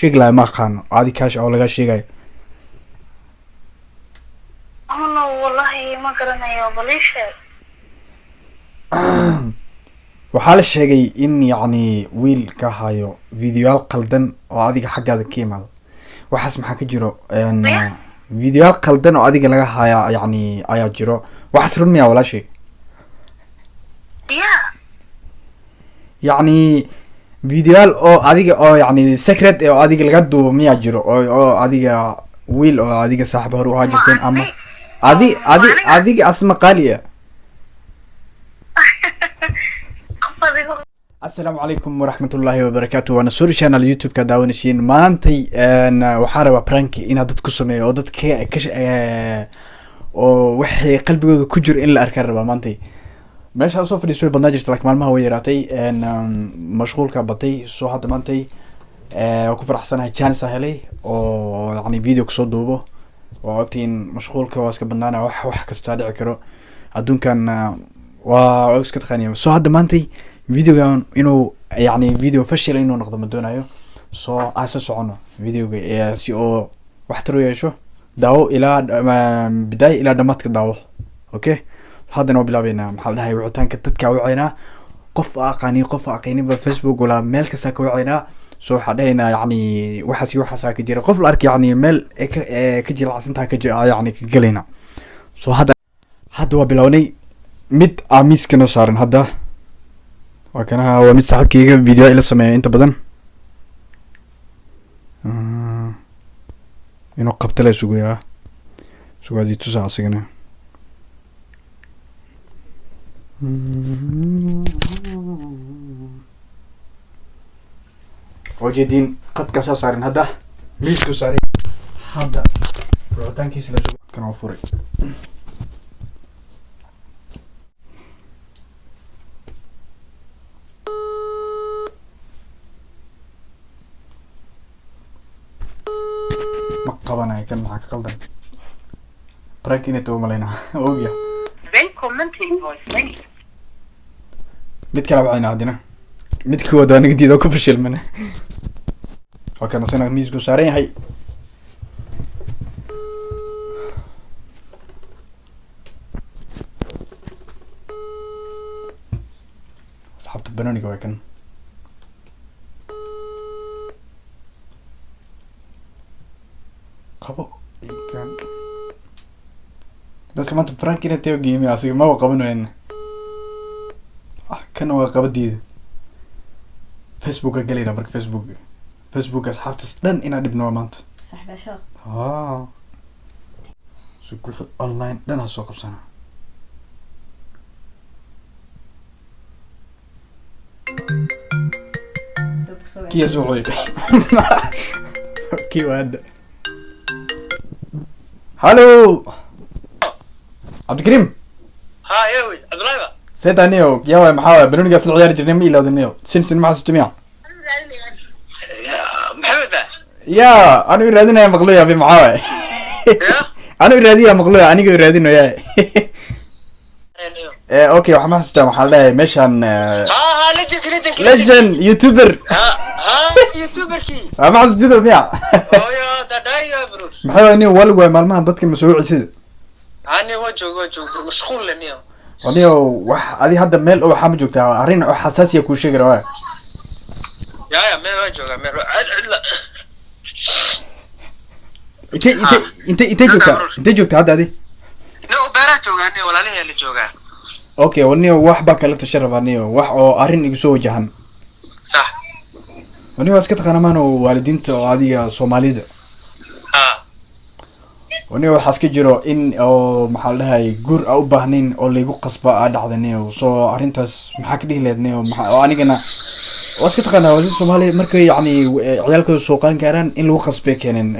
sheeg la ma aqaan adi kaash oo laga sheegay أنا والله ما قرنا يا بليش waxaa la sheegay in yacni wiil ka hayo videoyaal qaldan oo adiga xaggaada ka imaado waxaas maxaa ka jiro videoyaal qaldan oo adiga laga haya yacni ayaa jiro waxaas run miyaa walaashay يا yacni videoyaal oo adiga oo yacni secret oo adiga laga duubo miyaa jiro oo adiga wiil oo adiga saaxiib hore u ahaa jirteen ama adiga asma qaaliya السلام عليكم ورحمة الله وبركاته وانا سوري شانل يوتيوب كداونشين مانتي waxaan rabaa prank inaad dad ku sameeyo oo dad oo wixii qalbigooda ku jiro in la arkaan rabaa maantay meesha soo fadhiisto way badnaa jirta laakiin maalmaha way yaraatay mashquulka batay soo hadda maantay ku faraxsanahay chance helay oo yacni video kusoo duubo oo ogtiin mashquulka waa iska badnaana wax kasta dhici karo adduunkan waa iska taqaaniya soo hadda maantay videogan inuu يعني فيديو فشل انه نقدر مدونايو سو اساس socono videoga si oo wax taro yeesho daawo ilaa bidaay ilaa dhamaadka daawo okay hadana bilaabayna maxaa dhahay wicitaanka dadka wicina qof aqaani ba Facebook wala meel kasta ka wicina soo xadayna yani waxaas ka jira qof la arki yani meel ka jira asinta ka jira yani ka galina soo hadda waa bilawnay mid amiskana saaran hadda وكانها هو مستحب كي فيديو إلى سماء أنت بدن إنه قبتله سوى دي تسعة سجنة وجدين قد كسر صارين هذا ليش كسرين هذا روتان كيس لازم كانوا فوري قبنا كان معك قلبا براكينة تو مالينا اوجيا Velkommen til voicemail. ميد كلا بعينا عندنا ميد كوا ده نجديد أكو فشل منه وكان سنة ميزكو سارين هاي صحبت البناني كوا كان قبو كان dadka maanta prankina teo game asiga ma qabanayn kan waa qabadiida Facebook galina marka Facebook asxaabtas dhan ina dhibno maanta صح باشا suuq online dhan soo qabsana kiya soo qoyay ki wada hallo عبد الكريم ها يوي عبد الله سيد انيو يا محاوي بنوني قاعد العيال جرني مي لو دنيو سن مع 600 يا محمد يا انا يرادنا يا مقلويا في محاوي انا يرادي يا مقلويا انيغا يرادينو يا اوكي waxa ma xasuustaa waxa leeyahay meeshan ها legend youtuber ها يوتيوبر كي ma xasuustido miya oo ya daday ya bro maxaa inuu walway maalmahan dadka mas'uulisida ani wajoog mashquul laniyo aniyo wax adi hadda meel oo waxa ma joogtaa arrin oo xasaasiya ku sheegay waa ya meel wajoog meel انت joogtaa hadda adi no beera joogani walaalahay la joogaa okay waniyo wax ba kala tasharabaniyo wax oo arrin igu soo wajahan صح waniyo iska taqaanamaan waalidiinta oo adiga Soomaalida waniyo waxa iska jiro in oo maxaa la dhahay guur u baahnayn oo leegu qasba dhacdanayo soo arrintaas maxaa ka dhihi leednayo oo anigana iska taqaanaa wali Soomaali markay yani ciyaalkooda soo qaan gaaraan in lagu qasbay keenin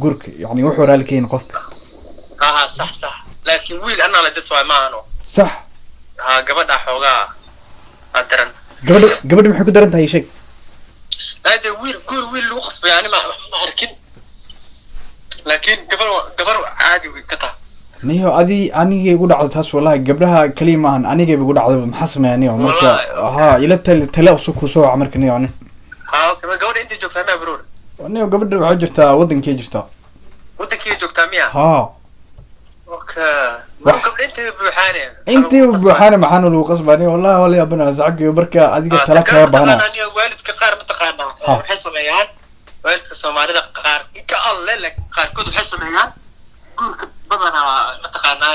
guurka yani wuxuu raalkeen qofka صح laakiin wiil ana la disway maano صح gabadha xoogaa adaran gabadha maxay ku daran tahay sheeg hada wiil lagu qasbay yani ma arkin laakiin gabar caadi way ka tahay niyo aniga igu dhacdo taas wallahi gabdhaha kaliya maahan aniga igu dhacdo maxaa sameeyay marka ila tale usoo ku soo marka niyo ani okay gabadha inta joogtaa ma bro aniga gabadha waxaa jirtaa wadankii jirtaa wadankii joogtaa miya haa okay marka gabdha intii buuxaane intii buuxaane maxaa lagu qasbani wallahi wala yaabana sacabki marka adiga tala kaga baahna aniga waalidka qaar ma taqaanaa waxay sameeyaan waalidka Soomaalida qaar inka alle laakiin qaarkood waxay sameeyaan guurka badanaa ma taqaanaa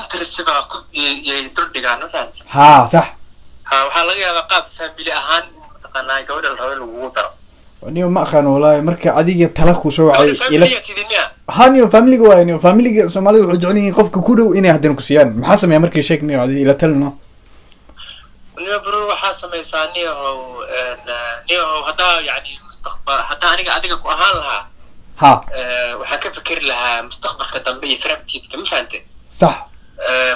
interest baa ku yay durdhigaan ها صح ها waxaa laga yaabaa qaab family ahaan ma taqaanaa gabadha la rabo lagu daro aniga ma aqaan wallahi marka adiga tala ku soo wacay ila هانيو فاميلي وانيو فاميلي Soomaalidu wuxuu jecel yihiin qofka ku dhow inay hadana ku siiyaan maxaa sameeyaa markii sheegnayo adiga ila talno niyo bro waxaa sameeysaa niyo hada yani mustaqbal hada adiga ku ahaan lahaa ha waxaa ka fikir lahaa mustaqbalka dambe iyo faramtiidka ma fahamtay صح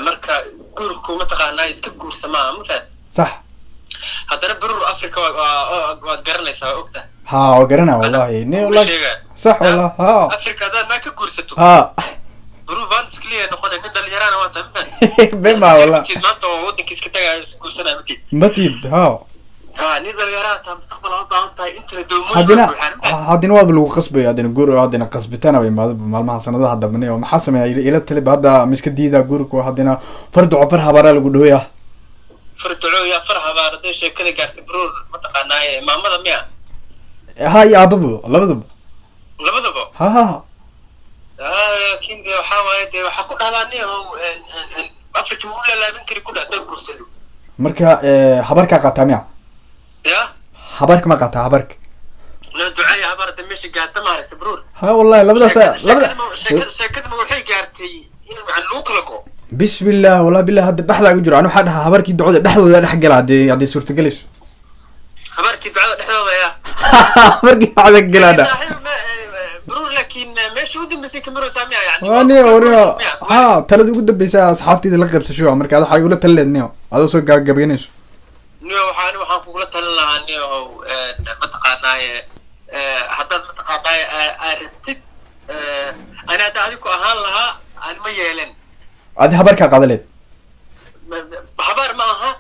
marka guurku ma taqaanaa iska guursamaa ma fahamtay صح hadana bro Afrika waa garanaysaa ogta ها وقرنا والله ني والله صح والله ها أفريقيا هذا ما كقرصته ها برو فانس كليه نقول إن اليران وانت من بما والله ما أنت ودك كسكتة كورسنا متيد ها نيجي اليران تام مستقبل أنت أنت دومون هادين وابل وقصبي هادين جورو هادين قصبتنا بما ما سنة هذا مني وما حسم إلى التلب هذا مش كديدا جورك وهادين فرد عفرها برا لقولويا فرد عويا فرها برا ده شيء كذا قارت برو ما تقنا ما ماذا ميا هاي أبوه لبضب ها لكن ده حاول حقوق على نيو أفريقيا ولا لا ممكن يكون هذا كورسه مركا حبرك قطامية يا حبرك ما قطع حبرك لا دعاء عبارة مش قاعد تمارس برور ها والله لبدا شكد موحي قارتي مع اللوك لكو بسم الله والله بالله هذا دحلا يجرى أنا حدها حبرك دعوة دحلا ده حق العادي عادي صورة جلش حبرك دعوة دحلا يا حبرك على الجلادة برور لكن ماشي ودم بس كمرو سامع يعني وأنا ها ترى دي قد بيسا أصحابتي اللي لقب سشوا أمريكا هذا حيقول تلل نيو هذا صوت جابينيش نيو وحان بقول تلل نيو متقناي حتى متقناي أرتد أنا تعرفك أهان لها أنا ما يلين هذه حبرك قادلت حبر معها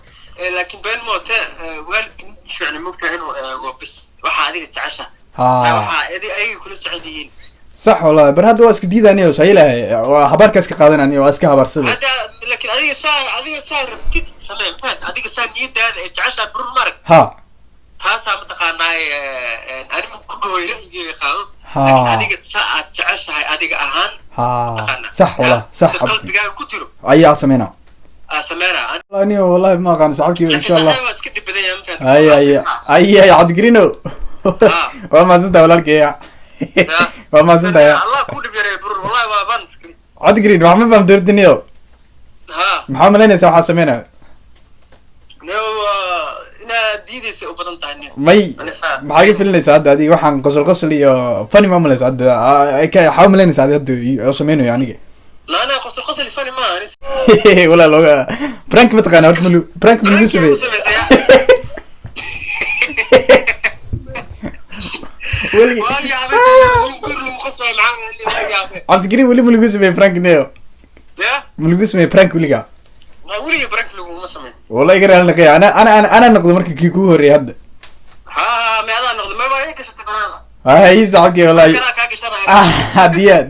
لكن بين موت والد شو يعني مقتنع وبس وحادي تعشى هذه أي كل سعوديين صح والله برهاد واسك ديدا أنا سهيلة وحبرك اسك قادنا أنا واسك حبر سد هذا لكن هذه صار كت سمين فهد هذه صار نيد هذا تعشى برمارك ها تاسع متقناي أنا ممكن يجي خالد هذه ساعة تعشى هذه أهان ها صح والله صح كتير أي أسمينا سميرة أنا والله ما كان صعبتي إن شاء الله أي أي عاد جرينو وما زلت ولا الكيا وما زلت يا الله كل بيري برو والله ما بنسكري عاد جرين وعم بفهم دير الدنيا محمد لين يسوي حاسمينا أنا ديدي سأبطن تاني ماي معي في اللي سعد هذه واحد قصر يا فني ما ملا سعد حاول لين سعد هذا أسمينه يعني لا أنا قصر فني ما ولا لو برانك متقنا وتملو برانك ملوسبي ولي عم تقولي ولي ملوسبي برانك نيو ملوسبي برانك ولي قا ولي برانك لو ما سمع والله يقرأ لك أنا نقد مركب كيكو هري هذا ها ما هذا نقد ما بايك شتبرانا هاي صعقي والله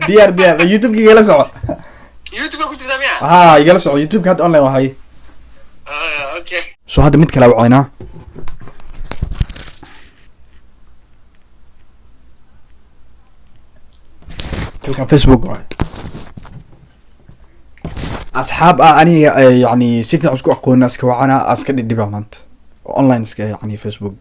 ديار يوتيوب كي جالس عو يوتيوب كنت تتابع جالس عو يوتيوب كانت أونلاين وهاي اوكي شو هذا ميت كلا وعينا كان فيسبوك وعي أصحاب أنا يعني سيفي عسكو أقول الناس كوعنا أسكت الديبامنت أونلاين يعني فيسبوك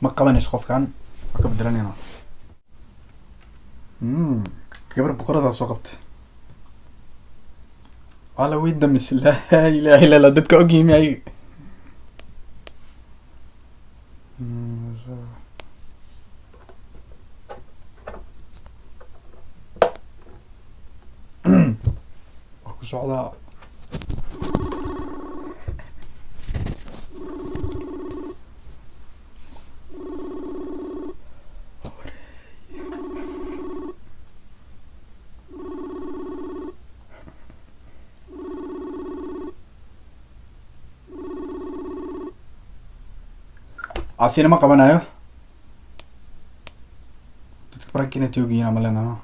ما قبنيش خوف كان أكبدلني أنا كبر بقرة سقطت على ويد دمس لا إله إلا الله دتك أجي معي أكو سعداء asina ma qabanayo dadka prankina toogiina ma leenano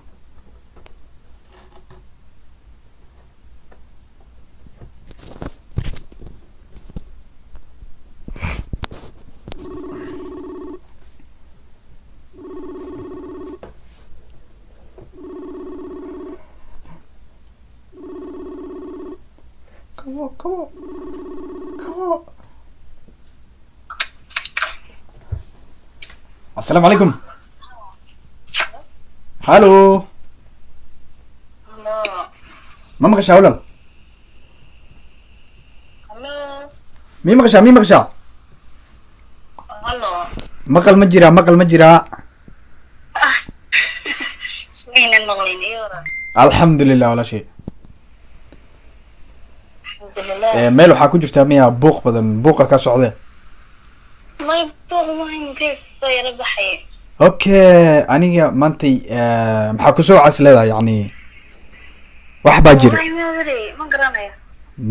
come on. السلام عليكم. هالو. ما مقشع ولا؟ مين مقشع؟ مقل مجرى. الحمد لله ولا شيء. meel waxaa ku jirtaa miyaa buuq badan buuqa ka socde okay aniga maantay maxaa kusoo cas leedahay yani wax baa jira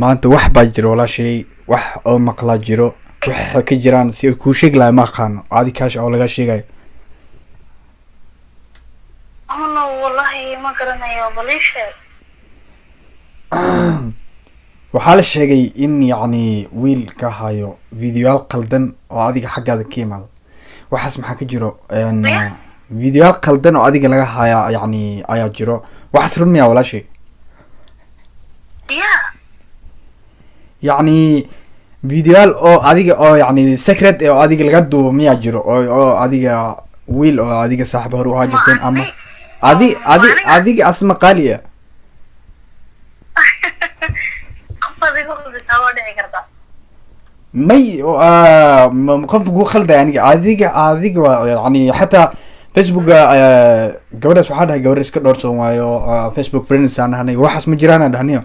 maanta wax baa jira walaashay wax oo maqlaa jiro waxa ka jiraan si kuu sheegi lahay ma aqaano adi kaash oo laga sheegayo waxaa la sheegay in yani wiil ka hayo videoyaal qaldan oo adiga xaggaada ka yimaado waxaas maxaa ka jiro videoyaal qaldan oo adiga laga haya yani ayaa jiro waxaas run miyaa walaashay yani videoyaal oo adiga oo yani secret oo adiga laga duubo miyaa jiro oo adiga wiil oo adiga saaxiib hore u haajirteen ama adiga asma qaaliya may qofka ku khalday adiga waa yani xataa facebook gabadhaas waxaa dhahay gabadha iska dhowrsan waayo facebook friends aan nahnay waxaas ma jiraan aan dhahniyo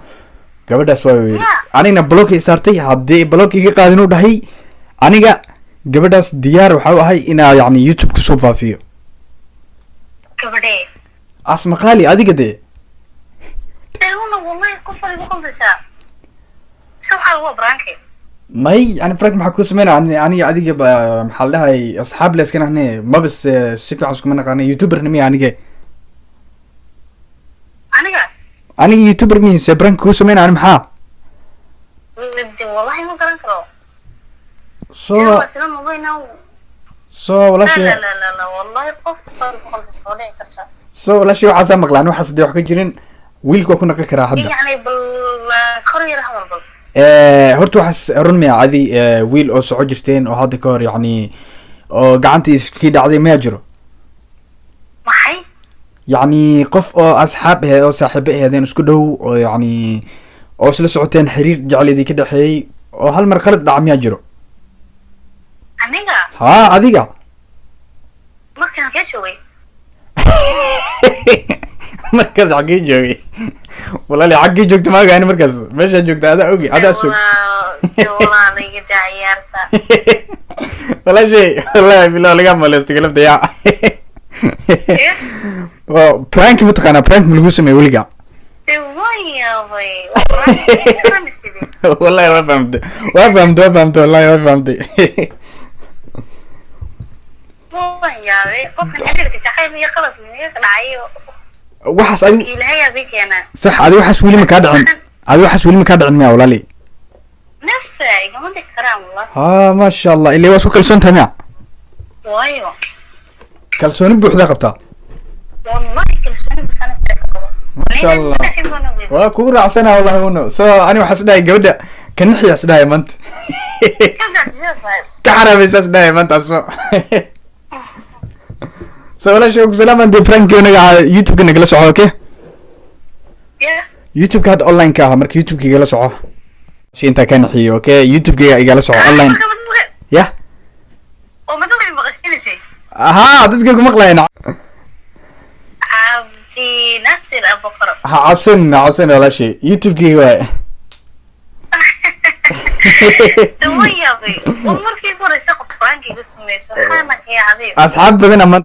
gabadhaas waa yiri anigna block saartay haddii block iga qaadin u dhahay aniga gabadhaas diyaar waxa u ahay inaa yani youtube kusoo faafiyo asma qaali adiga dee may yani frank maxaa ku sameyna aniga adiga maxaa la dhahay asxaab la iska nahne mabas si fiican iskuma naqaana youtuber miya aniga youtuber miya se frank ku sameyna ani maxaa so walaashay waxaasaa maqlaan waxaas hadii wax ka jirin wiilka waa ku naqan karaa hadda horta waxaas run miya adi wiil oo soco jirteen oo hadda ka hor yani oo gacantii iskii dhacday maya jiro yani qof oo asxaab aheed oo saaxiibo aheedeen isku dhow oo yani oo isla socoteen xiriir jecleedii ka dhexeeyey oo hal mar qalad dhaca miyaa jiro ha adiga markaas xaggii joogay walaali xaggii joogta ma ogaani markaas meeshaa joogta adaa ogi adaa sog walaashay wallahi bilaa laga maleysta galabta yaa prank mataqaanaa prank ma lagu sameeye weliga wallahi waa fahamtay wallahi waa fahamtay waxaas sax adi waxaas weli ma kaa dhicin miya walaali ha maasha allah ilaa waa isku kalsoon tahay miya kalsooni buuxda qabtaa maasha allah waa kugu raacsana wallahi uno so ani waxaas dhahay gabadha kanixiyas dhahay maanta ka xaraabaysaas dhahay maanta asma so walaashay ugu salaaman dee frank naga youtube-ka nagala soco okay youtube-ka hadda online ka aha marka youtube-ka igala soco shi intaa ka naxiyo okay youtube-ka igala soco online yah ها dadka ku maqlayn Abdi Nasir Abubakar ha cabsan wala shay youtube kii waay duwayaabay markii horeysa qofkii igu sameeyay xana ka yaabay asxaab badan ama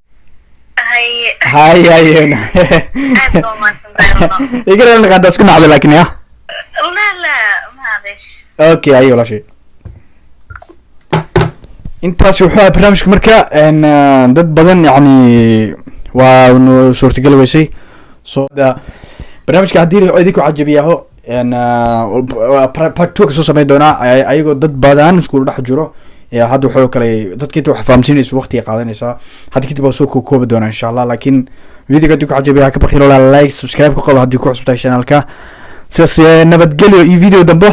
hay igara la qadaas ku nacdo laakiin ya la ma adesh okay ayo wala shay intaas wuxuu barnaamijka marka dad badan yani waa suurtagal weysay so barnaamijka haddii idinku cajabiyaho part two kasoo sameyn doonaa ayagoo dad badan iskuul dhex jiro hadda wuxuu kale dadka inta wax fahamsiinaysa waqtiga qaadanaysaa hadda kadib waa soo koobi doonaa insha allah laakiin videoga haddii ku cajabiyaa ka baqi like subscribe ka qabo haddii ku cusubtahay channelka sidaas nabadgelyo iyo video dambe